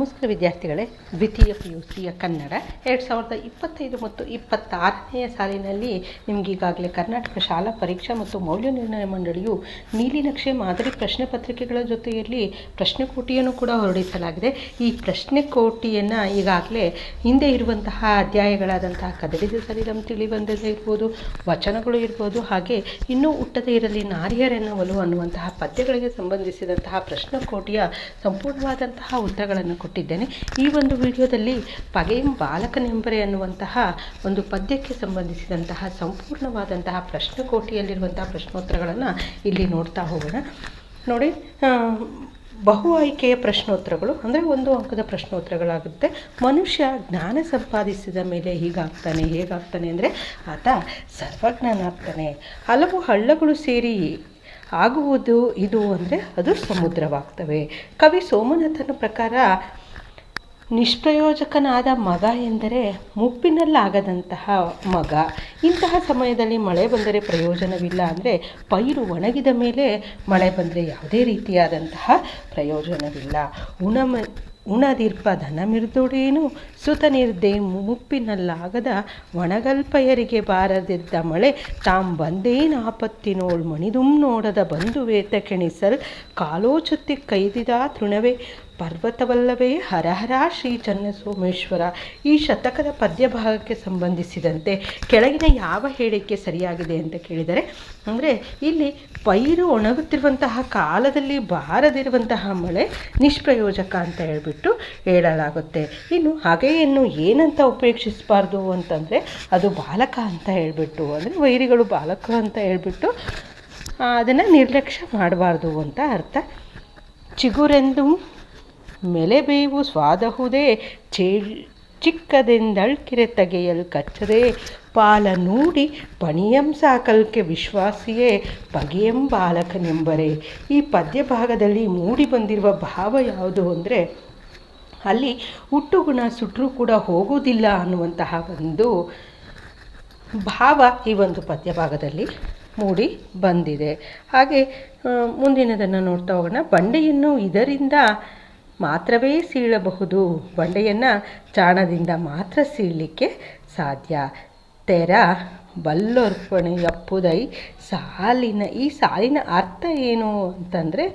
ನಮಸ್ಕಾರ ವಿದ್ಯಾರ್ಥಿಗಳೇ, ದ್ವಿತೀಯ PUCಯ ಕನ್ನಡ 2025 ಮತ್ತು 26ನೇ ಸಾಲಿನಲ್ಲಿ ನಿಮಗೀಗಾಗಲೇ ಕರ್ನಾಟಕ ಶಾಲಾ ಪರೀಕ್ಷಾ ಮತ್ತು ಮೌಲ್ಯ ನಿರ್ಣಯ ಮಂಡಳಿಯು ನೀಲಿನಕ್ಷೆ ಮಾದರಿ ಪ್ರಶ್ನೆ ಪತ್ರಿಕೆಗಳ ಜೊತೆಯಲ್ಲಿ ಪ್ರಶ್ನೆಕೋಟಿಯನ್ನು ಕೂಡ ಹೊರಡಿಸಲಾಗಿದೆ. ಈ ಪ್ರಶ್ನೆಕೋಟಿಯನ್ನು ಈಗಾಗಲೇ ಹಿಂದೆ ಇರುವಂತಹ ಅಧ್ಯಾಯಗಳಾದಂತಹ ಕದಡಿದ ಸರಿದಂ ತಿಳಿಬಂದದೆ ಇರ್ಬೋದು, ವಚನಗಳು ಇರ್ಬೋದು, ಹಾಗೆ ಇನ್ನೂ ಹುಟ್ಟದೇ ಇರಲಿ ನಾರಿಯರೆನ್ನ ಒಲವು ಅನ್ನುವಂತಹ ಪದ್ಯಗಳಿಗೆ ಸಂಬಂಧಿಸಿದಂತಹ ಪ್ರಶ್ನೆಕೋಟಿಯ ಸಂಪೂರ್ಣವಾದಂತಹ ಉತ್ತರಗಳನ್ನು ಕೊಟ್ಟಿದ್ದೇನೆ. ಈ ಒಂದು ವಿಡಿಯೋದಲ್ಲಿ ಪಗೆಯಂ ಬಾಲಕನೆಂಬರೆ ಅನ್ನುವಂತಹ ಒಂದು ಪದ್ಯಕ್ಕೆ ಸಂಬಂಧಿಸಿದಂತಹ ಸಂಪೂರ್ಣವಾದಂತಹ ಪ್ರಶ್ನೆಕೋಟಿಯಲ್ಲಿರುವಂತಹ ಪ್ರಶ್ನೋತ್ತರಗಳನ್ನು ಇಲ್ಲಿ ನೋಡ್ತಾ ಹೋಗೋಣ. ನೋಡಿ, ಬಹು ಆಯ್ಕೆಯ ಪ್ರಶ್ನೋತ್ತರಗಳು ಅಂದರೆ 1 ಅಂಕದ ಪ್ರಶ್ನೋತ್ತರಗಳಾಗುತ್ತೆ. ಮನುಷ್ಯ ಜ್ಞಾನ ಸಂಪಾದಿಸಿದ ಮೇಲೆ ಹೇಗಾಗ್ತಾನೆ ಅಂದರೆ ಆತ ಸರ್ವಜ್ಞನಾಗ್ತಾನೆ. ಹಲವು ಹಳ್ಳಗಳು ಸೇರಿ ಆಗುವುದು ಇದು ಅಂದರೆ ಅದು ಸಮುದ್ರವಾಗ್ತವೆ. ಕವಿ ಸೋಮನಾಥನ ಪ್ರಕಾರ ನಿಷ್ಪ್ರಯೋಜಕನಾದ ಮಗ ಎಂದರೆ ಮುಪ್ಪಿನಲ್ಲಾಗದಂತಹ ಮಗ. ಇಂತಹ ಸಮಯದಲ್ಲಿ ಮಳೆ ಬಂದರೆ ಪ್ರಯೋಜನವಿಲ್ಲ ಅಂದರೆ ಪೈರು ಒಣಗಿದ ಮೇಲೆ ಮಳೆ ಬಂದರೆ ಯಾವುದೇ ರೀತಿಯಾದಂತಹ ಪ್ರಯೋಜನವಿಲ್ಲ. ಉಣದಿರ್ಪ ಧನಮಿರ್ದೊಡೇನು ಸುತನಿರ್ದೆ ಮುಪ್ಪಿನಲ್ಲಾಗದ ಒಣಗಲ್ಪಯರಿಗೆ ಬಾರದಿದ್ದ ಮಳೆ ತಾಂಬಂದೇನಾಪತ್ತಿನೋಳ್ ಮಣಿದುಂ ನೋಡದ ಬಂಧುವೇತ ಕೆಣಿಸಲ್ ಕಾಲೋಚುತ್ತಿ ಕೈದಿದ ತೃಣವೇ ಪರ್ವತವಲ್ಲವೇ ಹರಹರ ಶ್ರೀ ಚನ್ನಸೋಮೇಶ್ವರ. ಈ ಶತಕದ ಪದ್ಯ ಭಾಗಕ್ಕೆ ಸಂಬಂಧಿಸಿದಂತೆ ಕೆಳಗಿನ ಯಾವ ಹೇಳಿಕೆ ಸರಿಯಾಗಿದೆ ಅಂತ ಕೇಳಿದರೆ, ಅಂದರೆ ಇಲ್ಲಿ ಪೈರು ಒಣಗುತ್ತಿರುವಂತಹ ಕಾಲದಲ್ಲಿ ಬಾರದಿರುವಂತಹ ಮಳೆ ನಿಷ್ಪ್ರಯೋಜಕ ಅಂತ ಹೇಳ್ಬಿಟ್ಟು ಹೇಳಲಾಗುತ್ತೆ. ಇನ್ನು ಹಾಗೆಯನ್ನು ಏನಂತ ಉಪೇಕ್ಷಿಸಬಾರ್ದು ಅಂತಂದರೆ ಅದು ಬಾಲಕ ಅಂತ ಹೇಳ್ಬಿಟ್ಟು, ಅಂದರೆ ವೈರಿಗಳು ಬಾಲಕ ಅಂತ ಹೇಳ್ಬಿಟ್ಟು ಅದನ್ನು ನಿರ್ಲಕ್ಷ್ಯ ಮಾಡಬಾರ್ದು ಅಂತ ಅರ್ಥ. ಚಿಗುರೆಂದು ಮೆಲೆಬೇವು ಸ್ವಾದಹುದೇ ಚಿಕ್ಕದೆಂದಳ್ಕಿರೆ ತೆಗೆಯಲ್ ಕಚ್ಚದೆ ಪಾಲ ನೂಡಿ ಪಣಿಯಂ ಸಾಕಲ್ಕೆ ವಿಶ್ವಾಸಿಯೇ ಪಗೆಯಂ ಬಾಲಕನೆಂಬರೆ. ಈ ಪದ್ಯ ಭಾಗದಲ್ಲಿ ಮೂಡಿ ಬಂದಿರುವ ಭಾವ ಯಾವುದು ಅಂದರೆ ಅಲ್ಲಿ ಹುಟ್ಟುಗುಣ ಸುಟ್ಟರೂ ಕೂಡ ಹೋಗುವುದಿಲ್ಲ ಅನ್ನುವಂತಹ ಒಂದು ಭಾವ ಈ ಒಂದು ಪದ್ಯ ಭಾಗದಲ್ಲಿ ಮೂಡಿ ಬಂದಿದೆ. ಹಾಗೆ ಮುಂದಿನದನ್ನು ನೋಡ್ತಾ ಹೋಗೋಣ. ಬಂಡೆಯನ್ನು ಇದರಿಂದ ಮಾತ್ರವೇ ಸೀಳಬಹುದು, ಬಂಡೆಯನ್ನು ಚಾಣದಿಂದ ಮಾತ್ರ ಸೀಳಲಿಕ್ಕೆ ಸಾಧ್ಯ. ತೆರ ಬಲ್ಲೊರ್ಪಣೆಯಪ್ಪುದೈ ಸಾಲಿನ. ಈ ಸಾಲಿನ ಅರ್ಥ ಏನು ಅಂತಂದರೆ,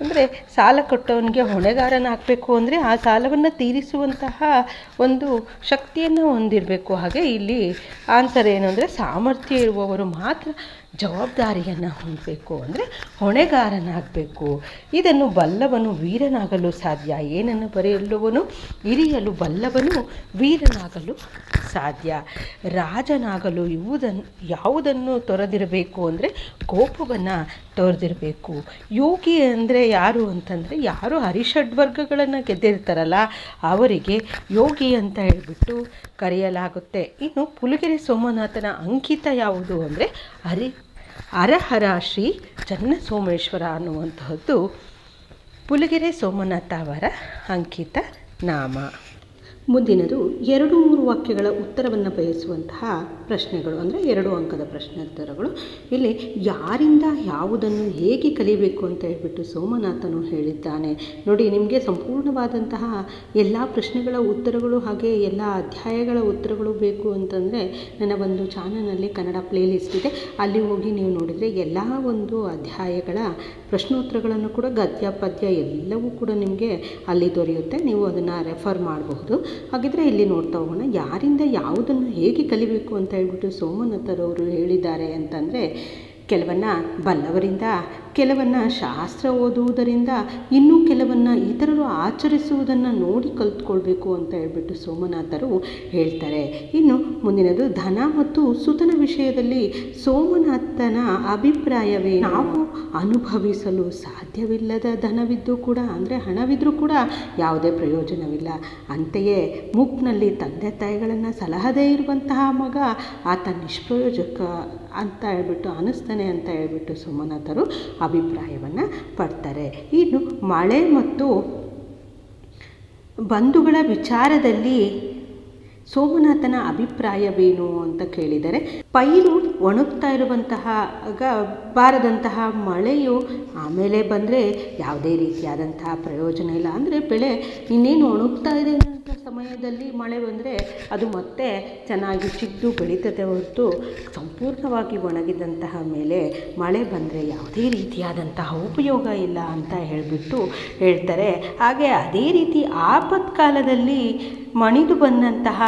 ಅಂದರೆ ಸಾಲ ಕೊಟ್ಟವನಿಗೆ ಹೊಣೆಗಾರನಾಗಬೇಕು ಅಂದರೆ ಆ ಸಾಲವನ್ನು ತೀರಿಸುವಂತಹ ಒಂದು ಶಕ್ತಿಯನ್ನು ಹೊಂದಿರಬೇಕು. ಹಾಗೆ ಇಲ್ಲಿ ಆನ್ಸರ್ ಏನು ಅಂದರೆ ಸಾಮರ್ಥ್ಯ ಇರುವವರು ಮಾತ್ರ ಜವಾಬ್ದಾರಿಯನ್ನು ಹೊಂದಬೇಕು, ಅಂದರೆ ಹೊಣೆಗಾರನಾಗಬೇಕು. ಇದನ್ನು ಬಲ್ಲವನು ವೀರನಾಗಲು ಸಾಧ್ಯ. ಏನನ್ನು ಬರೆಯಲ್ಲುವನು ಇರಿಯಲು ಬಲ್ಲವನು ವೀರನಾಗಲು ಸಾಧ್ಯ. ರಾಜನಾಗಲು ಯಾವುದನ್ನು ತೊರೆದಿರಬೇಕು ಅಂದರೆ ಕೋಪವನ್ನು ತೊರೆದಿರಬೇಕು. ಯೋಗಿ ಅಂದರೆ ಯಾರು ಅಂತಂದರೆ ಯಾರು ಹರಿಷಡ್ವರ್ಗಗಳನ್ನು ಗೆದ್ದಿರ್ತಾರಲ್ಲ ಅವರಿಗೆ ಯೋಗಿ ಅಂತ ಹೇಳ್ಬಿಟ್ಟು ಕರೆಯಲಾಗುತ್ತೆ. ಇನ್ನು ಪುಲಕೇಶಿ ಸೋಮನಾಥನ ಅಂಕಿತ ಯಾವುದು ಅಂದರೆ ಹರಹರ ಶ್ರೀ ಚನ್ನಸೋಮೇಶ್ವರ ಅನ್ನುವಂತಹದ್ದು ಪುಲಕೇಶಿ ಸೋಮನಾಥ ಅವರ ಅಂಕಿತ ನಾಮ. ಮುಂದಿನದು 2-3 ವಾಕ್ಯಗಳ ಉತ್ತರವನ್ನು ಬಯಸುವಂತಹ ಪ್ರಶ್ನೆಗಳು, ಅಂದರೆ 2 ಅಂಕದ ಪ್ರಶ್ನೋತ್ತರಗಳು. ಇಲ್ಲಿ ಯಾರಿಂದ ಯಾವುದನ್ನು ಹೇಗೆ ಕಲಿಬೇಕು ಅಂತ ಹೇಳ್ಬಿಟ್ಟು ಸೋಮನಾಥನು ಹೇಳಿದ್ದಾನೆ. ನೋಡಿ, ನಿಮಗೆ ಸಂಪೂರ್ಣವಾದಂತಹ ಎಲ್ಲ ಪ್ರಶ್ನೆಗಳ ಉತ್ತರಗಳು ಹಾಗೆ ಎಲ್ಲ ಅಧ್ಯಾಯಗಳ ಉತ್ತರಗಳು ಬೇಕು ಅಂತಂದರೆ ನನ್ನ ಒಂದು ಚಾನಲ್ನಲ್ಲಿ ಕನ್ನಡ ಪ್ಲೇಲಿಸ್ಟ್ ಇದೆ, ಅಲ್ಲಿ ಹೋಗಿ ನೀವು ನೋಡಿದರೆ ಎಲ್ಲ ಒಂದು ಅಧ್ಯಾಯಗಳ ಪ್ರಶ್ನೋತ್ತರಗಳನ್ನು ಕೂಡ ಗದ್ಯ ಪದ್ಯ ಎಲ್ಲವೂ ಕೂಡ ನಿಮಗೆ ಅಲ್ಲಿ ದೊರೆಯುತ್ತೆ. ನೀವು ಅದನ್ನು ರೆಫರ್ ಮಾಡಬಹುದು. ಹಾಗಿದ್ರೆ ಇಲ್ಲಿ ನೋಡ್ತಾ ಹೋಗೋಣ. ಯಾರಿಂದ ಯಾವುದನ್ನು ಹೇಗೆ ಕಲಿಬೇಕು ಅಂತ ಹೇಳ್ಬಿಟ್ಟು ಸೋಮನಾಥರವರು ಹೇಳಿದ್ದಾರೆ ಅಂತಂದರೆ, ಕೆಲವನ್ನು ಬಲ್ಲವರಿಂದ, ಕೆಲವನ್ನು ಶಾಸ್ತ್ರ ಓದುವುದರಿಂದ, ಇನ್ನೂ ಕೆಲವನ್ನು ಇತರರು ಆಚರಿಸುವುದನ್ನು ನೋಡಿ ಕಲಿತ್ಕೊಳ್ಬೇಕು ಅಂತ ಹೇಳ್ಬಿಟ್ಟು ಸೋಮನಾಥರು ಹೇಳ್ತಾರೆ. ಇನ್ನು ಮುಂದಿನದು ಧನ ಮತ್ತು ಸುತನ ವಿಷಯದಲ್ಲಿ ಸೋಮನಾಥನ ಅಭಿಪ್ರಾಯವೇ, ನಾವು ಅನುಭವಿಸಲು ಸಾಧ್ಯವಿಲ್ಲದ ಧನವಿದ್ದು ಕೂಡ, ಅಂದರೆ ಹಣವಿದ್ದರೂ ಕೂಡ ಯಾವುದೇ ಪ್ರಯೋಜನವಿಲ್ಲ. ಅಂತೆಯೇ ಮುಪ್ಪಿನಲ್ಲಿ ತಂದೆ ತಾಯಿಗಳನ್ನು ಸಲಹದೇ ಇರುವಂತಹ ಮಗ ಆತ ನಿಷ್ಪ್ರಯೋಜಕ ಅಂತ ಹೇಳ್ಬಿಟ್ಟು ಅನ್ನಿಸ್ತಾನೆ ಅಂತ ಹೇಳ್ಬಿಟ್ಟು ಸೋಮನಾಥರು ಅಭಿಪ್ರಾಯವನ್ನು ಪಡ್ತಾರೆ. ಇನ್ನು ಮಳೆ ಮತ್ತು ಬಂಧುಗಳ ವಿಚಾರದಲ್ಲಿ ಸೋಮನಾಥನ ಅಭಿಪ್ರಾಯವೇನು ಅಂತ ಕೇಳಿದರೆ, ಪೈರು ಒಣಗ್ತಾ ಇರುವಂತಹ ಬಾರದಂತಹ ಮಳೆಯು ಆಮೇಲೆ ಬಂದರೆ ಯಾವುದೇ ರೀತಿಯಾದಂತಹ ಪ್ರಯೋಜನ ಇಲ್ಲ. ಅಂದರೆ ಬೆಳೆ ಇನ್ನೇನು ಒಣಗ್ತಾ ಇದೆ ಅನ್ನೋ ಸಮಯದಲ್ಲಿ ಮಳೆ ಬಂದರೆ ಅದು ಮತ್ತೆ ಚೆನ್ನಾಗಿ ಚಿದ್ದು ಬೆಳೀತದೆ ಹೊರತು ಸಂಪೂರ್ಣವಾಗಿ ಒಣಗಿದಂತಹ ಮೇಲೆ ಮಳೆ ಬಂದರೆ ಯಾವುದೇ ರೀತಿಯಾದಂತಹ ಉಪಯೋಗ ಇಲ್ಲ ಅಂತ ಹೇಳಿಬಿಟ್ಟು ಹೇಳ್ತಾರೆ. ಹಾಗೆ ಅದೇ ರೀತಿ ಆಪತ್ಕಾಲದಲ್ಲಿ ಮಣಿದು ಬಂದಂತಹ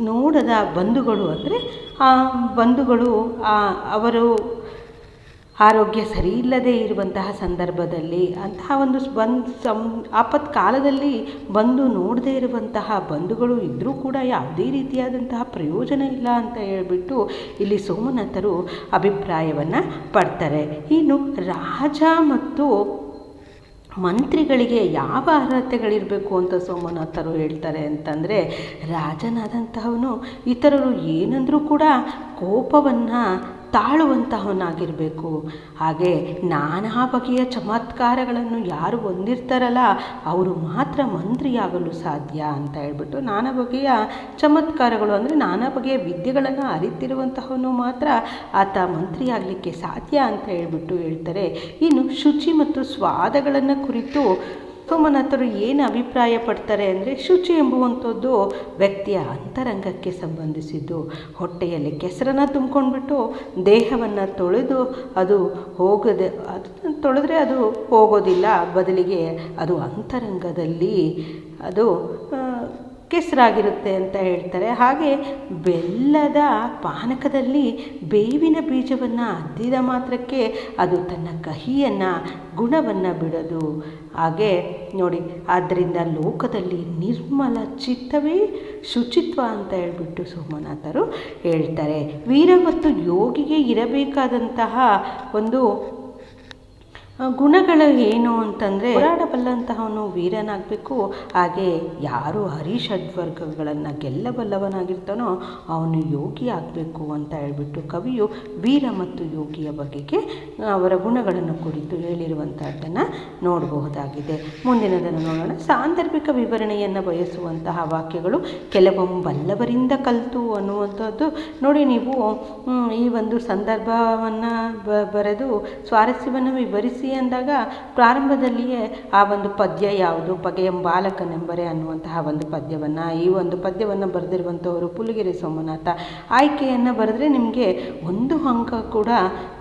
ನೋಡದ ಬಂಧುಗಳು, ಅಂದರೆ ಆ ಬಂಧುಗಳು ಅವರು ಆರೋಗ್ಯ ಸರಿ ಇಲ್ಲದೆ ಇರುವಂತಹ ಸಂದರ್ಭದಲ್ಲಿ ಅಂತಹ ಒಂದು ಆಪತ್ಕಾಲದಲ್ಲಿ ಬಂದು ನೋಡದೇ ಇರುವಂತಹ ಬಂಧುಗಳು ಇದ್ದರೂ ಕೂಡ ಯಾವುದೇ ರೀತಿಯಾದಂತಹ ಪ್ರಯೋಜನ ಇಲ್ಲ ಅಂತ ಹೇಳ್ಬಿಟ್ಟು ಇಲ್ಲಿ ಸೋಮನಾಥರು ಅಭಿಪ್ರಾಯವನ್ನು ಪಡ್ತಾರೆ. ಇನ್ನು ರಾಜ ಮತ್ತು ಮಂತ್ರಿಗಳಿಗೆ ಯಾವ ಅರ್ಹತೆಗಳಿರಬೇಕು ಅಂತ ಸೋಮನಾಥರು ಹೇಳ್ತಾರೆ ಅಂತಂದರೆ, ರಾಜನಾದಂತಹವನು ಇತರರು ಏನಂದರೂ ಕೂಡ ಕೋಪವನ್ನು ತಾಳುವಂತಹವನಾಗಿರಬೇಕು. ಹಾಗೆ ನಾನಾ ಬಗೆಯ ಚಮತ್ಕಾರಗಳನ್ನು ಯಾರು ಹೊಂದಿರ್ತಾರಲ್ಲ ಅವರು ಮಾತ್ರ ಮಂತ್ರಿಯಾಗಲು ಸಾಧ್ಯ ಅಂತ ಹೇಳ್ಬಿಟ್ಟು, ನಾನಾ ಬಗೆಯ ಚಮತ್ಕಾರಗಳು ಅಂದರೆ ನಾನಾ ಬಗೆಯ ವಿದ್ಯೆಗಳನ್ನು ಅರಿತಿರುವಂತಹವನು ಮಾತ್ರ ಆತ ಮಂತ್ರಿಯಾಗಲಿಕ್ಕೆ ಸಾಧ್ಯ ಅಂತ ಹೇಳ್ಬಿಟ್ಟು ಹೇಳ್ತಾರೆ. ಇನ್ನು ಶುಚಿ ಮತ್ತು ಸ್ವಾದಗಳನ್ನು ಕುರಿತು ಸೋಮನಾಥರು ಏನು ಅಭಿಪ್ರಾಯ ಪಡ್ತಾರೆ ಅಂದರೆ, ಶುಚಿ ಎಂಬುವಂಥದ್ದು ವ್ಯಕ್ತಿಯ ಅಂತರಂಗಕ್ಕೆ ಸಂಬಂಧಿಸಿದ್ದು. ಹೊಟ್ಟೆಯಲ್ಲಿ ಕೆಸರನ್ನು ತುಂಬ್ಕೊಂಡ್ಬಿಟ್ಟು ದೇಹವನ್ನು ತೊಳೆದು ಅದು ತೊಳೆದ್ರೆ ಅದು ಹೋಗೋದಿಲ್ಲ, ಬದಲಿಗೆ ಅದು ಅಂತರಂಗದಲ್ಲಿ ಅದು ಕೆಸರಾಗಿರುತ್ತೆ ಅಂತ ಹೇಳ್ತಾರೆ. ಹಾಗೆ ಬೆಲ್ಲದ ಪಾನಕದಲ್ಲಿ ಬೇವಿನ ಬೀಜವನ್ನು ಅದ್ದಿದ ಮಾತ್ರಕ್ಕೆ ಅದು ತನ್ನ ಕಹಿಯನ್ನು ಗುಣವನ್ನು ಬಿಡೋದು. ಹಾಗೆ ನೋಡಿ, ಆದ್ದರಿಂದ ಲೋಕದಲ್ಲಿ ನಿರ್ಮಲ ಚಿತ್ತವೇ ಶುಚಿತ್ವ ಅಂತ ಹೇಳ್ಬಿಟ್ಟು ಸೋಮನಾಥರು ಹೇಳ್ತಾರೆ. ವೀರ ಮತ್ತು ಯೋಗಿಗೆ ಇರಬೇಕಾದಂತಹ ಒಂದು ಗುಣಗಳು ಏನು ಅಂತಂದರೆ, ಹೋರಾಡಬಲ್ಲಂತಹವನು ವೀರನಾಗಬೇಕು. ಹಾಗೆ ಯಾರು ಹರಿಷಡ್ವರ್ಗಗಳನ್ನು ಗೆಲ್ಲಬಲ್ಲವನಾಗಿರ್ತಾನೋ ಅವನು ಯೋಗಿ ಆಗಬೇಕು ಅಂತ ಹೇಳ್ಬಿಟ್ಟು ಕವಿಯು ವೀರ ಮತ್ತು ಯೋಗಿಯ ಬಗೆಗೆ ಅವರ ಗುಣಗಳನ್ನು ಕುರಿತು ಹೇಳಿರುವಂಥದ್ದನ್ನು ನೋಡಬಹುದಾಗಿದೆ. ಮುಂದಿನದನ್ನು ನೋಡೋಣ. ಸಾಂದರ್ಭಿಕ ವಿವರಣೆಯನ್ನು ಬಯಸುವಂತಹ ವಾಕ್ಯಗಳು ಕೆಲವೊಮ್ಮೆ ಬಲ್ಲವರಿಂದ ಕಲಿತು ಅನ್ನುವಂಥದ್ದು. ನೋಡಿ, ನೀವು ಈ ಒಂದು ಸಂದರ್ಭವನ್ನು ಬರೆದು ಸ್ವಾರಸ್ಯವನ್ನು ವಿವರಿಸಿ ಅಂದಾಗ ಪ್ರಾರಂಭದಲ್ಲಿಯೇ ಆ ಒಂದು ಪದ್ಯ ಯಾವುದು, ಪಗೆಯಂ ಬಾಲಕನೆಂಬರೆ ಅನ್ನುವಂತಹ ಒಂದು ಪದ್ಯವನ್ನು, ಈ ಒಂದು ಪದ್ಯವನ್ನು ಬರೆದಿರುವಂಥವರು ಪುಲಿಗೆರೆ ಸೋಮನಾಥ. ಆಯ್ಕೆಯನ್ನು ಬರೆದ್ರೆ ನಿಮಗೆ 1 ಅಂಕ ಕೂಡ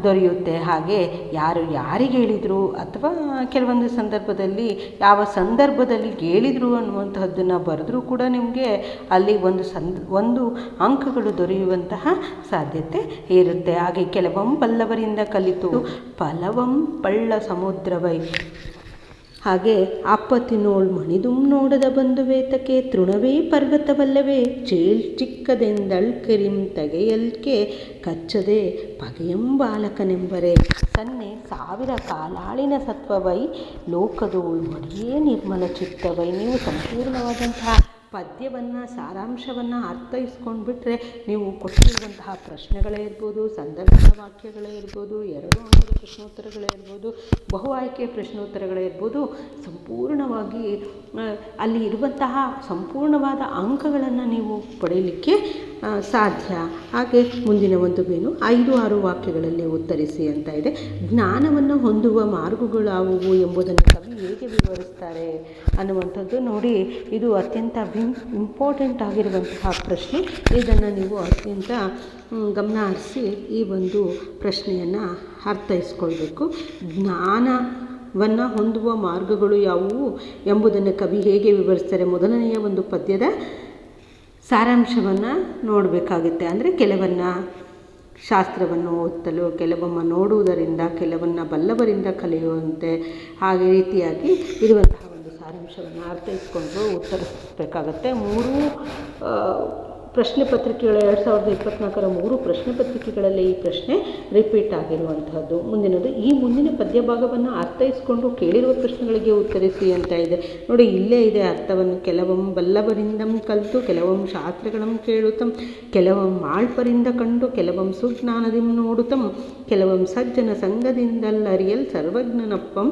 ದೊರೆಯುತ್ತೆ. ಹಾಗೆ ಯಾರು ಯಾರಿಗೆ ಹೇಳಿದರು ಅಥವಾ ಕೆಲವೊಂದು ಸಂದರ್ಭದಲ್ಲಿ ಯಾವ ಸಂದರ್ಭದಲ್ಲಿ ಹೇಳಿದರು ಅನ್ನುವಂತಹದ್ದನ್ನು ಬರೆದ್ರೂ ಕೂಡ ನಿಮಗೆ ಅಲ್ಲಿ ಒಂದು ಅಂಕಗಳು ದೊರೆಯುವಂತಹ ಸಾಧ್ಯತೆ ಇರುತ್ತೆ. ಹಾಗೆ ಕೆಲವಂ ಬಲ್ಲವರಿಂದ ಕಲಿತು ಫಲವಂ ಪಳ್ಳ ಸಮುದ್ರವೈ. ಹಾಗೆ ಆಪತ್ತಿನೋಳ್ ಮಣಿದುಂ ನೋಡದ ಬಂಧುವೇತಕ್ಕೆ ತೃಣವೇ ಪರ್ವತವಲ್ಲವೇ ಚೇಳ್ ಚಿಕ್ಕದೆಂದಳ್ಕೆರಿಂ ತಗೆಯಲ್ಕೆ ಕಚ್ಚದೆ ಪಗೆಯಂ ಬಾಲಕನೆಂಬರೆ. ಸನ್ನೆ 1000 ಕಾಲಾಳಿನ ಸತ್ವವೈ ಲೋಕದೋಳ್ ಮಡಿಯೇ ನಿರ್ಮಲ ಚಿತ್ತವೈ. ನೀವು ಸಂಪೂರ್ಣವಾದಂತಹ ಪದ್ಯವನ್ನು ಸಾರಾಂಶವನ್ನು ಅರ್ಥೈಸ್ಕೊಂಡ್ಬಿಟ್ರೆ ನೀವು ಕೊಟ್ಟಿರುವಂತಹ ಪ್ರಶ್ನೆಗಳೇ ಇರ್ಬೋದು, ಸಂದರ್ಭದ ವಾಕ್ಯಗಳೇ ಇರ್ಬೋದು, 2 ಅಂಕದ ಪ್ರಶ್ನೋತ್ತರಗಳೇ ಇರ್ಬೋದು, ಬಹು ಆಯ್ಕೆಯ ಪ್ರಶ್ನೋತ್ತರಗಳೇ ಇರ್ಬೋದು, ಸಂಪೂರ್ಣವಾಗಿ ಅಲ್ಲಿ ಇರುವಂತಹ ಸಂಪೂರ್ಣವಾದ ಅಂಕಗಳನ್ನು ನೀವು ಪಡೆಯಲಿಕ್ಕೆ ಸಾಧ್ಯ. ಹಾಗೆ ಮುಂದಿನ ಒಂದು ಬೇನು 5-6 ವಾಕ್ಯಗಳಲ್ಲಿ ಉತ್ತರಿಸಿ ಅಂತ ಇದೆ. ಜ್ಞಾನವನ್ನು ಹೊಂದುವ ಮಾರ್ಗಗಳಾವುವು ಎಂಬುದನ್ನು ಕವಿ ಹೇಗೆ ವಿವರಿಸ್ತಾರೆ ಅನ್ನುವಂಥದ್ದು. ನೋಡಿ, ಇದು ಅತ್ಯಂತ ಇಂಪಾರ್ಟೆಂಟ್ ಆಗಿರುವಂತಹ ಪ್ರಶ್ನೆ. ಇದನ್ನು ನೀವು ಅತ್ಯಂತ ಗಮನ ಹರಿಸಿ ಈ ಒಂದು ಪ್ರಶ್ನೆಯನ್ನು ಅರ್ಥೈಸ್ಕೊಳ್ಬೇಕು. ಜ್ಞಾನವನ್ನು ಹೊಂದುವ ಮಾರ್ಗಗಳು ಯಾವುವು ಎಂಬುದನ್ನು ಕವಿ ಹೇಗೆ ವಿವರಿಸ್ತಾರೆ. ಮೊದಲನೆಯ ಒಂದು ಪದ್ಯದ ಸಾರಾಂಶವನ್ನು ನೋಡಬೇಕಾಗುತ್ತೆ. ಅಂದರೆ ಕೆಲವನ್ನು ಶಾಸ್ತ್ರವನ್ನು ಓದಲು, ಕೆಲವೊಮ್ಮೆ ನೋಡುವುದರಿಂದ, ಕೆಲವನ್ನು ಬಲ್ಲವರಿಂದ ಕಲಿಯುವಂತೆ ಹಾಗೆ ರೀತಿಯಾಗಿ ಇರುವಂತಹ ಒಂದು ಸಾರಾಂಶವನ್ನು ಅರ್ಥೈಸ್ಕೊಂಡು ಉತ್ತರಿಸಬೇಕಾಗತ್ತೆ. 3 ಪ್ರಶ್ನೆ ಪತ್ರಿಕೆಗಳ 2024ರ 3 ಪ್ರಶ್ನೆ ಪತ್ರಿಕೆಗಳಲ್ಲಿ ಈ ಪ್ರಶ್ನೆ ರಿಪೀಟ್ ಆಗಿರುವಂತಹದ್ದು. ಮುಂದಿನದು, ಈ ಮುಂದಿನ ಪದ್ಯ ಭಾಗವನ್ನು ಅರ್ಥೈಸ್ಕೊಂಡು ಕೇಳಿರುವ ಪ್ರಶ್ನೆಗಳಿಗೆ ಉತ್ತರಿಸಿ ಅಂತ ಇದೆ. ನೋಡಿ, ಇಲ್ಲೇ ಇದೆ ಅರ್ಥವನ್ನು. ಕೆಲವೊಮ್ಮೆ ಬಲ್ಲವರಿಂದಂ ಕಲಿತು ಕೆಲವೊಂ ಶಾಸ್ತ್ರಗಳಂ ಕೇಳುತ್ತಂ ಕೆಲವೊಂ ಆಳ್ಪರಿಂದ ಕಂಡು ಕೆಲವೊಂ ಸುಜ್ಞಾನದಿಂ ನೋಡುತ್ತಂ ಕೆಲವೊಂ ಸಜ್ಜನ ಸಂಘದಿಂದಲ್ಲರಿಯಲ್ ಸರ್ವಜ್ಞನಪ್ಪಂ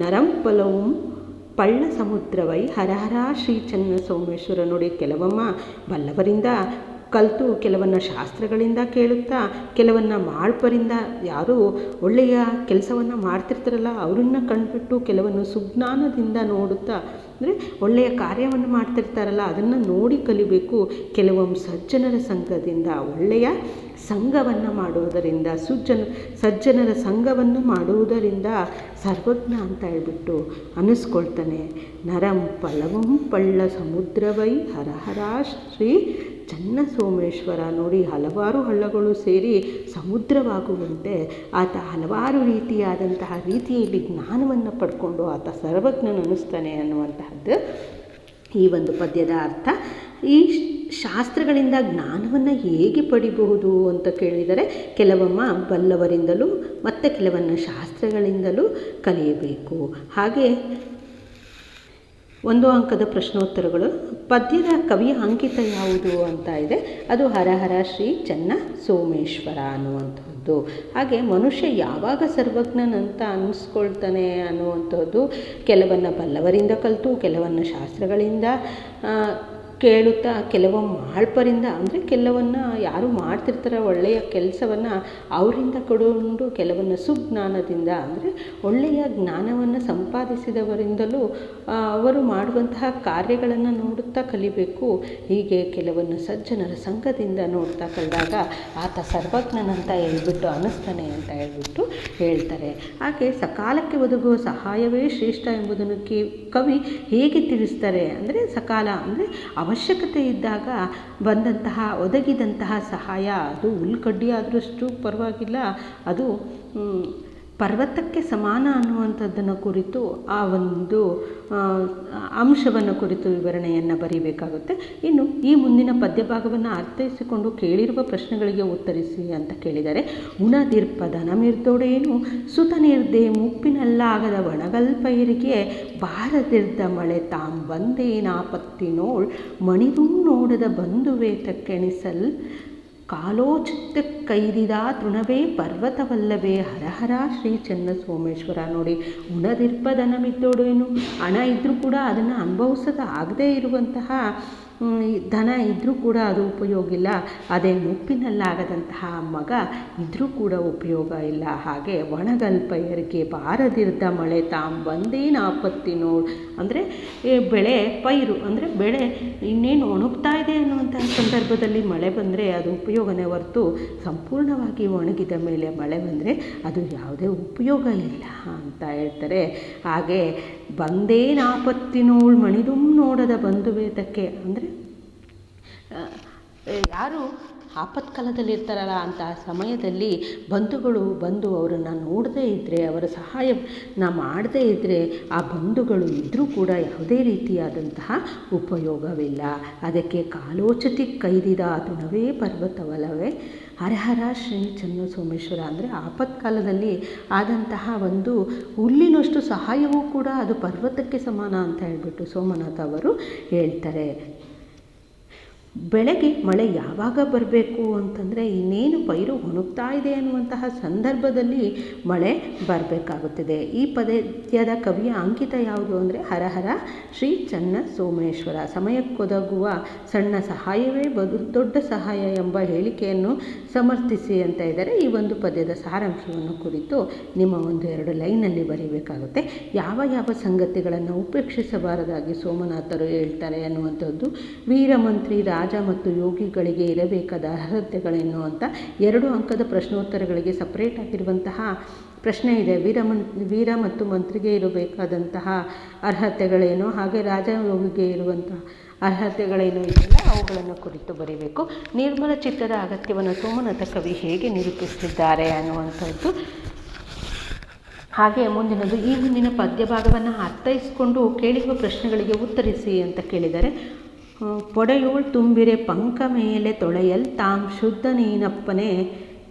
ನರಂ ಫಲവും ಪಳ್ಳ ಸಮುದ್ರವೈ ಹರಹರ ಶ್ರೀ ಚೆನ್ನ ಸೋಮೇಶ್ವರ. ನೋಡಿ, ಕೆಲವಮ್ಮ ಬಲ್ಲವರಿಂದ ಕಲಿತು ಕೆಲವನ್ನ ಶಾಸ್ತ್ರಗಳಿಂದ ಕೇಳುತ್ತಾ ಕೆಲವನ್ನ ಮಾಳ್ಪರಿಂದ ಯಾರು ಒಳ್ಳೆಯ ಕೆಲಸವನ್ನು ಮಾಡ್ತಿರ್ತಾರಲ್ಲ ಅವರನ್ನ ಕಂಡುಬಿಟ್ಟು ಕೆಲವನ್ನು ಸುಜ್ಞಾನದಿಂದ ನೋಡುತ್ತಾ, ಅಂದರೆ ಒಳ್ಳೆಯ ಕಾರ್ಯವನ್ನು ಮಾಡ್ತಿರ್ತಾರಲ್ಲ ಅದನ್ನು ನೋಡಿ ಕಲಿಬೇಕು. ಕೆಲವೊಮ್ಮೆ ಸಜ್ಜನರ ಸಂಘದಿಂದ, ಒಳ್ಳೆಯ ಸಂಘವನ್ನು ಮಾಡುವುದರಿಂದ, ಸಜ್ಜನರ ಸಂಘವನ್ನು ಮಾಡುವುದರಿಂದ ಸರ್ವಜ್ಞ ಅಂತ ಹೇಳ್ಬಿಟ್ಟು ಅನ್ನಿಸ್ಕೊಳ್ತಾನೆ. ನರಂ ಫಲವಂ ಪಳ್ಳ ಸಮುದ್ರವೈ ಹರಹರ ಶ್ರೀ ಚೆನ್ನ ಸೋಮೇಶ್ವರ. ನೋಡಿ, ಹಲವಾರು ಹಳ್ಳಗಳು ಸೇರಿ ಸಮುದ್ರವಾಗುವಂತೆ ಆತ ಹಲವಾರು ರೀತಿಯಲ್ಲಿ ಜ್ಞಾನವನ್ನು ಪಡ್ಕೊಂಡು ಆತ ಸರ್ವಜ್ಞನನ್ನಿಸ್ತಾನೆ ಅನ್ನುವಂತಹದ್ದು ಈ ಒಂದು ಪದ್ಯದ ಅರ್ಥ. ಈ ಶಾಸ್ತ್ರಗಳಿಂದ ಜ್ಞಾನವನ್ನು ಹೇಗೆ ಪಡಿಬಹುದು ಅಂತ ಕೇಳಿದರೆ, ಕೆಲವೊಮ್ಮ ಬಲ್ಲವರಿಂದಲೂ ಮತ್ತು ಕೆಲವನ್ನ ಶಾಸ್ತ್ರಗಳಿಂದಲೂ ಕಲಿಯಬೇಕು. ಹಾಗೆ 1 ಅಂಕದ ಪ್ರಶ್ನೋತ್ತರಗಳು. ಪದ್ಯದ ಕವಿಯ ಅಂಕಿತ ಯಾವುದು ಅಂತ ಇದೆ, ಅದು ಹರಹರ ಶ್ರೀ ಚೆನ್ನ ಸೋಮೇಶ್ವರ ಅನ್ನುವಂಥದ್ದು. ಹಾಗೆ ಮನುಷ್ಯ ಯಾವಾಗ ಸರ್ವಜ್ಞನಂತ ಅನ್ನಿಸ್ಕೊಳ್ತಾನೆ ಅನ್ನುವಂಥದ್ದು, ಕೆಲವನ್ನ ಬಲ್ಲವರಿಂದ ಕಲಿತು ಕೆಲವನ್ನ ಶಾಸ್ತ್ರಗಳಿಂದ ಕೇಳುತ್ತಾ ಕೆಲವೊಮ್ಮೆ ಮಾಳ್ಪರಿಂದ, ಅಂದರೆ ಕೆಲವನ್ನ ಯಾರು ಮಾಡ್ತಿರ್ತಾರೆ ಒಳ್ಳೆಯ ಕೆಲಸವನ್ನು ಅವರಿಂದ ಕೊಡುವುದು, ಕೆಲವನ್ನ ಸುಜ್ಞಾನದಿಂದ, ಅಂದರೆ ಒಳ್ಳೆಯ ಜ್ಞಾನವನ್ನು ಸಂಪಾದಿಸಿದವರಿಂದಲೂ ಅವರು ಮಾಡುವಂತಹ ಕಾರ್ಯಗಳನ್ನು ನೋಡುತ್ತಾ ಕಲಿಬೇಕು. ಹೀಗೆ ಕೆಲವನ್ನ ಸಜ್ಜನರ ಸಂಘದಿಂದ ನೋಡ್ತಾ ಕಲಿದಾಗ ಆತ ಸರ್ವಜ್ಞನಂತ ಹೇಳ್ಬಿಟ್ಟು ಅನ್ನಿಸ್ತಾನೆ ಅಂತ ಹೇಳ್ಬಿಟ್ಟು ಹೇಳ್ತಾರೆ. ಹಾಗೆ ಸಕಾಲಕ್ಕೆ ಒದಗುವ ಸಹಾಯವೇ ಶ್ರೇಷ್ಠ ಎಂಬುದನ್ನು ಕವಿ ಹೇಗೆ ತಿಳಿಸ್ತಾರೆ ಅಂದರೆ, ಸಕಾಲ ಅಂದರೆ ಅವಶ್ಯಕತೆ ಇದ್ದಾಗ ಒದಗಿದಂತಹ ಸಹಾಯ, ಅದು ಹುಲ್ಕಡ್ಡಿ ಆದರಷ್ಟು ಪರವಾಗಿಲ್ಲ, ಅದು ಪರ್ವತಕ್ಕೆ ಸಮಾನ ಅನ್ನುವಂಥದ್ದನ್ನು ಕುರಿತು ಆ ಒಂದು ಅಂಶವನ್ನು ಕುರಿತು ವಿವರಣೆಯನ್ನು ಬರೀಬೇಕಾಗುತ್ತೆ. ಇನ್ನು ಈ ಮುಂದಿನ ಪದ್ಯಭಾಗವನ್ನು ಅರ್ಥೈಸಿಕೊಂಡು ಕೇಳಿರುವ ಪ್ರಶ್ನೆಗಳಿಗೆ ಉತ್ತರಿಸಿ ಅಂತ ಕೇಳಿದರೆ, ಉಣದಿರ್ಪದನಮಿರ್ದೊಡೇನು ಸುತನಿರ್ದೆ ಮುಪ್ಪಿನಲ್ಲಾಗದ ಒಣಗಲ್ಪೈರಿಗೆ ಬಾರದಿರ್ದ ಮಳೆ ತಾಂ ಬಂದೇನಾಪತ್ತಿನೋಳ್ ಮಣಿದೂ ನೋಡದ ಬಂಧುವೇತಕ್ಕೆಣಿಸಲ್ ಕಾಲೋಚಿತ ಕೈದಿದ ತೃಣವೇ ಪರ್ವತವಲ್ಲವೇ ಹರಹರ ಶ್ರೀ ಚೆನ್ನ ಸೋಮೇಶ್ವರ. ನೋಡಿ, ಉಣದಿರ್ಪದನಮಿದ್ದೋಡೇನು, ಹಣ ಇದ್ದರೂ ಕೂಡ ಅದನ್ನು ಅನುಭವಿಸೋದು ಆಗದೇ ಇರುವಂತಹ ಧನ ಇದ್ದರೂ ಕೂಡ ಅದು ಉಪಯೋಗ ಇಲ್ಲ. ಅದೇ ಮುಪ್ಪಿನಲ್ಲಾಗದಂತಹ ಮಗ ಇದ್ದರೂ ಕೂಡ ಉಪಯೋಗ ಇಲ್ಲ. ಹಾಗೆ ಒಣಗಲ್ಪೈರಿಗೆ ಬಾರದಿರ್ದ ಮಳೆ ತಾಂ ಬಂದೇನು ಆಪತ್ತಿ ನೋಡು, ಅಂದರೆ ಬೆಳೆ ಪೈರು ಅಂದರೆ ಬೆಳೆ ಇನ್ನೇನು ಒಣಗ್ತಾ ಇದೆ ಅನ್ನುವಂತಹ ಸಂದರ್ಭದಲ್ಲಿ ಮಳೆ ಬಂದರೆ ಅದು ಉಪಯೋಗನೇ ಹೊರತು, ಸಂಪೂರ್ಣವಾಗಿ ಒಣಗಿದ ಮೇಲೆ ಮಳೆ ಬಂದರೆ ಅದು ಯಾವುದೇ ಉಪಯೋಗ ಇಲ್ಲ ಅಂತ ಹೇಳ್ತಾರೆ. ಹಾಗೆ ಬಂದೇನಾಪತ್ತಿನೋಳ್ ಮಣಿದುಂ ನೋಡದ ಬಂಧುವೇತಕ್ಕೆ, ಅಂದರೆ ಯಾರು ಆಪತ್ಕಾಲದಲ್ಲಿರ್ತಾರಲ್ಲ ಅಂತಹ ಸಮಯದಲ್ಲಿ ಬಂಧುಗಳು ಬಂದು ಅವರನ್ನು ನೋಡದೇ ಇದ್ದರೆ, ಅವರ ಸಹಾಯನ ಮಾಡದೇ ಇದ್ದರೆ, ಆ ಬಂಧುಗಳು ಇದ್ದರೂ ಕೂಡ ಯಾವುದೇ ರೀತಿಯಾದಂತಹ ಉಪಯೋಗವಿಲ್ಲ. ಅದಕ್ಕೆ ಕಾಲೋಚತಿ ಕೈದಿದ ತೃಣವೇ ಪರ್ವತವಲ್ಲವೇ ಹರಹರ ಶ್ರೀ ಚೆನ್ನ ಸೋಮೇಶ್ವರ. ಅಂದರೆ ಆಪತ್ಕಾಲದಲ್ಲಿ ಆದಂತಹ ಒಂದು ಹುಲ್ಲಿನಷ್ಟು ಸಹಾಯವೂ ಕೂಡ ಅದು ಪರ್ವತಕ್ಕೆ ಸಮಾನ ಅಂತ ಹೇಳ್ಬಿಟ್ಟು ಸೋಮನಾಥ ಅವರು ಹೇಳ್ತಾರೆ. ಬೆಳೆಗೆ ಮಳೆ ಯಾವಾಗ ಬರಬೇಕು ಅಂತಂದರೆ, ಇನ್ನೇನು ಪೈರು ಒಣಗ್ತಾ ಇದೆ ಅನ್ನುವಂತಹ ಸಂದರ್ಭದಲ್ಲಿ ಮಳೆ ಬರಬೇಕಾಗುತ್ತದೆ. ಈ ಪದ್ಯದ ಕವಿಯ ಅಂಕಿತ ಯಾವುದು ಅಂದರೆ, ಹರಹರ ಶ್ರೀ ಚೆನ್ನ ಸೋಮೇಶ್ವರ. ಸಮಯಕ್ಕೊದಗುವ ಸಣ್ಣ ಸಹಾಯವೇ ದೊಡ್ಡ ಸಹಾಯ ಎಂಬ ಹೇಳಿಕೆಯನ್ನು ಸಮರ್ಥಿಸಿ ಅಂತ ಇದ್ದಾರೆ. ಈ ಒಂದು ಪದ್ಯದ ಸಾರಾಂಶವನ್ನು ಕುರಿತು ನಿಮ್ಮ 1-2 ಲೈನಲ್ಲಿ ಬರೀಬೇಕಾಗುತ್ತೆ. ಯಾವ ಸಂಗತಿಗಳನ್ನು ಉಪೇಕ್ಷಿಸಬಾರದಾಗಿ ಸೋಮನಾಥರು ಹೇಳ್ತಾರೆ ಅನ್ನುವಂಥದ್ದು, ವೀರಮಂತ್ರಿ ರಾಜ ಮತ್ತು ಯೋಗಿಗಳಿಗೆ ಇರಬೇಕಾದ ಅರ್ಹತೆಗಳೇನು ಅಂತ 2 ಅಂಕದ ಪ್ರಶ್ನೋತ್ತರಗಳಿಗೆ ಸಪ್ರೇಟ್ ಆಗಿರುವಂತಹ ಪ್ರಶ್ನೆ ಇದೆ. ವೀರ ಮತ್ತು ಮಂತ್ರಿಗೆ ಇರಬೇಕಾದಂತಹ ಅರ್ಹತೆಗಳೇನು, ಹಾಗೆ ರಾಜ ಯೋಗಿಗೆ ಇರುವಂತಹ ಅರ್ಹತೆಗಳೇನು ಇದೆಯಲ್ಲ ಅವುಗಳನ್ನು ಕುರಿತು ಬರೀಬೇಕು. ನಿರ್ಮಲ ಚಿತ್ತದ ಅಗತ್ಯವನ್ನು ಸೋಮನಾಥ ಕವಿ ಹೇಗೆ ನಿರೂಪಿಸಿದ್ದಾರೆ ಅನ್ನುವಂಥದ್ದು. ಹಾಗೆ ಮುಂದಿನದು, ಈ ಮುಂದಿನ ಪದ್ಯಭಾಗವನ್ನು ಅರ್ಥೈಸಿಕೊಂಡು ಕೇಳಿರುವ ಪ್ರಶ್ನೆಗಳಿಗೆ ಉತ್ತರಿಸಿ ಅಂತ ಕೇಳಿದರೆ, ಪೊಡೆಯೋಳ್ ತುಂಬಿರೆ ಪಂಕ ಮೇಲೆ ತೊಳೆಯಲ್ ತಾಂ ಶುದ್ಧ ನೀನಪ್ಪನೆ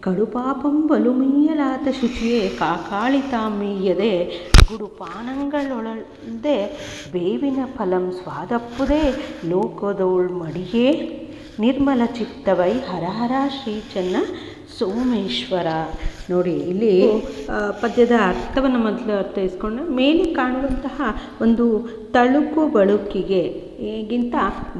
ಕಡುಪಾಪಂ ಬಲುಮೀಯಲಾತ ಶುಚಿಯೇ ಕಾಕಾಳಿ ತಾಮೀಯದೆ ಗುಡುಪಾನಂಗಳೊಳದೆ ಬೇವಿನ ಫಲಂ ಸ್ವಾದಪ್ಪುದೇ ಲೋಕದೋಳ್ ಮಡಿಯೇ ನಿರ್ಮಲ ಚಿತ್ತವೈ ಹರಹರ ಶ್ರೀ ಚೆನ್ನ ಸೋಮೇಶ್ವರ. ನೋಡಿ ಇಲ್ಲಿ ಪದ್ಯದ ಅರ್ಥವನ್ನು ಮೊದಲು ಅರ್ಥೈಸ್ಕೊಂಡು ಮೇಲೆ ಕಾಣುವಂತಹ ಒಂದು ತಳುಕು ಬಳುಕಿಗೆ ಗಿಂತ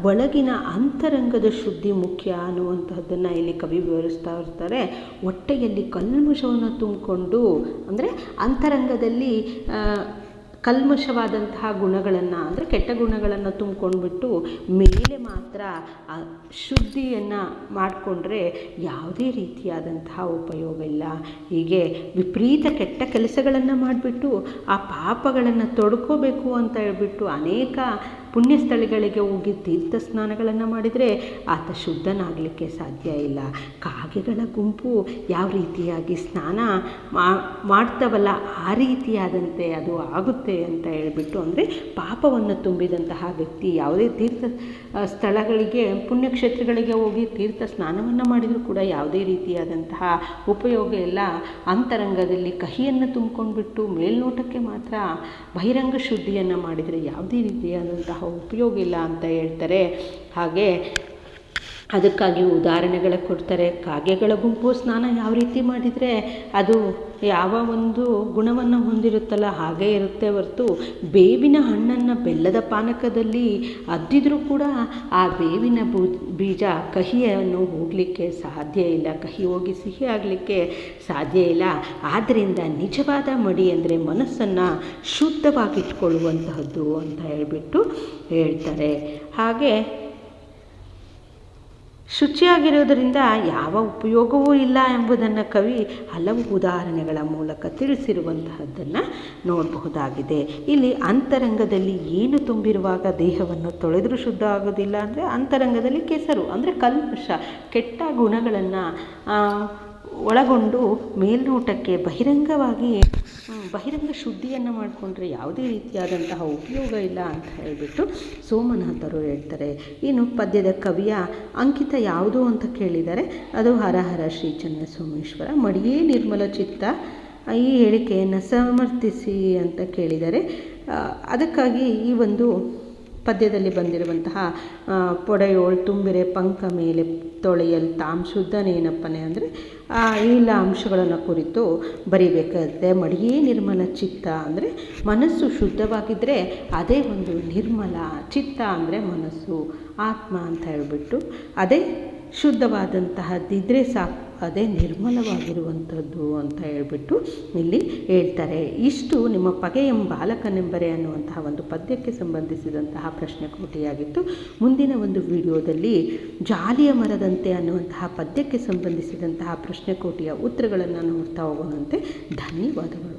ಒಳಗಿನ ಅಂತರಂಗದ ಶುದ್ಧಿ ಮುಖ್ಯ ಅನ್ನುವಂತಹದ್ದನ್ನು ಇಲ್ಲಿ ಕವಿ ವಿವರಿಸ್ತಾ ಇರ್ತಾರೆ. ಹೊಟ್ಟೆಯಲ್ಲಿ ಕಲ್ಮಶವನ್ನು ತುಂಬಿಕೊಂಡು, ಅಂದರೆ ಅಂತರಂಗದಲ್ಲಿ ಕಲ್ಮಶವಾದಂತಹ ಗುಣಗಳನ್ನು, ಅಂದರೆ ಕೆಟ್ಟ ಗುಣಗಳನ್ನು ತುಂಬಿಕೊಂಡ್ಬಿಟ್ಟು ಮೇಲೆ ಮಾತ್ರ ಶುದ್ಧಿಯನ್ನು ಮಾಡಿಕೊಂಡ್ರೆ ಯಾವುದೇ ರೀತಿಯಾದಂತಹ ಉಪಯೋಗ ಇಲ್ಲ. ಹೀಗೆ ವಿಪರೀತ ಕೆಟ್ಟ ಕೆಲಸಗಳನ್ನು ಮಾಡಿಬಿಟ್ಟು ಆ ಪಾಪಗಳನ್ನು ತೊಡ್ಕೋಬೇಕು ಅಂತ ಹೇಳ್ಬಿಟ್ಟು ಅನೇಕ ಪುಣ್ಯಸ್ಥಳಗಳಿಗೆ ಹೋಗಿ ತೀರ್ಥ ಸ್ನಾನಗಳನ್ನು ಮಾಡಿದರೆ ಆತ ಶುದ್ಧನಾಗಲಿಕ್ಕೆ ಸಾಧ್ಯ ಇಲ್ಲ. ಕಾಗೆಗಳ ಗುಂಪು ಯಾವ ರೀತಿಯಾಗಿ ಸ್ನಾನ ಮಾಡ್ತವಲ್ಲ ಆ ರೀತಿಯಾದಂತೆ ಅದು ಆಗುತ್ತೆ ಅಂತ ಹೇಳ್ಬಿಟ್ಟು, ಅಂದರೆ ಪಾಪವನ್ನು ತುಂಬಿದಂತಹ ವ್ಯಕ್ತಿ ಯಾವುದೇ ತೀರ್ಥ ಸ್ಥಳಗಳಿಗೆ ಪುಣ್ಯಕ್ಷೇತ್ರಗಳಿಗೆ ಹೋಗಿ ತೀರ್ಥ ಸ್ನಾನವನ್ನು ಮಾಡಿದರೂ ಕೂಡ ಯಾವುದೇ ರೀತಿಯಾದಂತಹ ಉಪಯೋಗ ಇಲ್ಲ. ಅಂತರಂಗದಲ್ಲಿ ಕಹಿಯನ್ನು ತುಂಬಿಕೊಂಡ್ಬಿಟ್ಟು ಮೇಲ್ನೋಟಕ್ಕೆ ಮಾತ್ರ ಬಹಿರಂಗ ಶುದ್ಧಿಯನ್ನು ಮಾಡಿದರೆ ಯಾವುದೇ ರೀತಿಯಾದಂತಹ ಉಪಯೋಗ ಇಲ್ಲ ಅಂತ ಹೇಳ್ತಾರೆ. ಹಾಗೆ ಅದಕ್ಕಾಗಿ ಉದಾಹರಣೆಗಳ ಕೊಡ್ತಾರೆ. ಕಾಗೆಗಳ ಗುಂಪು ಸ್ನಾನ ಯಾವ ರೀತಿ ಮಾಡಿದರೆ ಅದು ಯಾವ ಒಂದು ಗುಣವನ್ನು ಹೊಂದಿರುತ್ತಲ್ಲ ಹಾಗೇ ಇರುತ್ತೆ ಹೊರತು, ಬೇವಿನ ಹಣ್ಣನ್ನು ಬೆಲ್ಲದ ಪಾನಕದಲ್ಲಿ ಅದ್ದಿದ್ರೂ ಕೂಡ ಆ ಬೇವಿನ ಬೀಜ ಕಹಿಯನ್ನು ಹೋಗಲಿಕ್ಕೆ ಸಾಧ್ಯ ಇಲ್ಲ, ಕಹಿ ಹೋಗಿ ಸಿಹಿ ಆಗಲಿಕ್ಕೆ ಸಾಧ್ಯ ಇಲ್ಲ. ಆದ್ದರಿಂದ ನಿಜವಾದ ಮಡಿ ಅಂದರೆ ಮನಸ್ಸನ್ನು ಶುದ್ಧವಾಗಿಟ್ಕೊಳ್ಳುವಂತಹದ್ದು ಅಂತ ಹೇಳ್ಬಿಟ್ಟು ಹೇಳ್ತಾರೆ. ಹಾಗೆ ಶುಚಿಯಾಗಿರೋದರಿಂದ ಯಾವ ಉಪಯೋಗವೂ ಇಲ್ಲ ಎಂಬುದನ್ನು ಕವಿ ಹಲವು ಉದಾಹರಣೆಗಳ ಮೂಲಕ ತಿಳಿಸಿರುವಂತಹದ್ದನ್ನು ನೋಡಬಹುದಾಗಿದೆ. ಇಲ್ಲಿ ಅಂತರಂಗದಲ್ಲಿ ಏನು ತುಂಬಿರುವಾಗ ದೇಹವನ್ನು ತೊಳೆದರೂ ಶುದ್ಧ ಆಗೋದಿಲ್ಲ. ಅಂದರೆ ಅಂತರಂಗದಲ್ಲಿ ಕೆಸರು ಅಂದರೆ ಕಲ್ಮಶ, ಕೆಟ್ಟ ಗುಣಗಳನ್ನು ಒಳಗೊಂಡು ಮೇಲ್ನೋಟಕ್ಕೆ ಬಹಿರಂಗ ಶುದ್ಧಿಯನ್ನು ಮಾಡಿಕೊಂಡ್ರೆ ಯಾವುದೇ ರೀತಿಯಾದಂತಹ ಉಪಯೋಗ ಇಲ್ಲ ಅಂತ ಹೇಳಿಬಿಟ್ಟು ಸೋಮನಾಥರು ಹೇಳ್ತಾರೆ. ಇನ್ನು ಪದ್ಯದ ಕವಿಯ ಅಂಕಿತ ಯಾವುದು ಅಂತ ಕೇಳಿದರೆ ಅದು ಹರಹರ ಶ್ರೀ ಚನ್ನಸೋಮೇಶ್ವರ. ಮಡಿಯೇ ನಿರ್ಮಲ ಚಿತ್ತ ಈ ಹೇಳಿಕೆಯನ್ನು ಸಮರ್ಥಿಸಿ ಅಂತ ಕೇಳಿದರೆ, ಅದಕ್ಕಾಗಿ ಈ ಒಂದು ಪದ್ಯದಲ್ಲಿ ಬಂದಿರುವಂತಹ ಪೊಡೆಯೋಳ್ ತುಂಬಿರೆ ಪಂಕ ಮೇಲೆ ತೊಳೆಯಲ್ ತಾಮ್ ಶುದ್ಧನೇನಪ್ಪನೆ, ಅಂದರೆ ಎಲ್ಲ ಅಂಶಗಳನ್ನು ಕುರಿತು ಬರಿಬೇಕಾಗುತ್ತೆ. ಮಡಿಯೇ ನಿರ್ಮಲ ಚಿತ್ತ ಅಂದರೆ ಮನಸ್ಸು ಶುದ್ಧವಾಗಿದ್ದರೆ ಅದೇ ಒಂದು ನಿರ್ಮಲ. ಚಿತ್ತ ಅಂದರೆ ಮನಸ್ಸು, ಆತ್ಮ ಅಂತ ಹೇಳ್ಬಿಟ್ಟು ಅದೇ ಶುದ್ಧವಾದಂತಹದ್ದಿದ್ರೆ ಸಾಕು, ಅದೇ ನಿರ್ಮಲವಾಗಿರುವಂಥದ್ದು ಅಂತ ಹೇಳ್ಬಿಟ್ಟು ಇಲ್ಲಿ ಹೇಳ್ತಾರೆ. ಇಷ್ಟು ನಿಮ್ಮ ಪಗೆಯಂ ಬಾಲಕನೆಂಬರೆ ಅನ್ನುವಂತಹ ಒಂದು ಪದ್ಯಕ್ಕೆ ಸಂಬಂಧಿಸಿದಂತಹ ಪ್ರಶ್ನೆಕೋಟಿಯಾಗಿತ್ತು. ಮುಂದಿನ ಒಂದು ವಿಡಿಯೋದಲ್ಲಿ ಜಾಲಿಯ ಮರದಂತೆ ಅನ್ನುವಂತಹ ಪದ್ಯಕ್ಕೆ ಸಂಬಂಧಿಸಿದಂತಹ ಪ್ರಶ್ನೆಕೋಟಿಯ ಉತ್ತರಗಳನ್ನು ನೋಡ್ತಾ ಹೋಗೋಣಂತೆ. ಧನ್ಯವಾದಗಳು.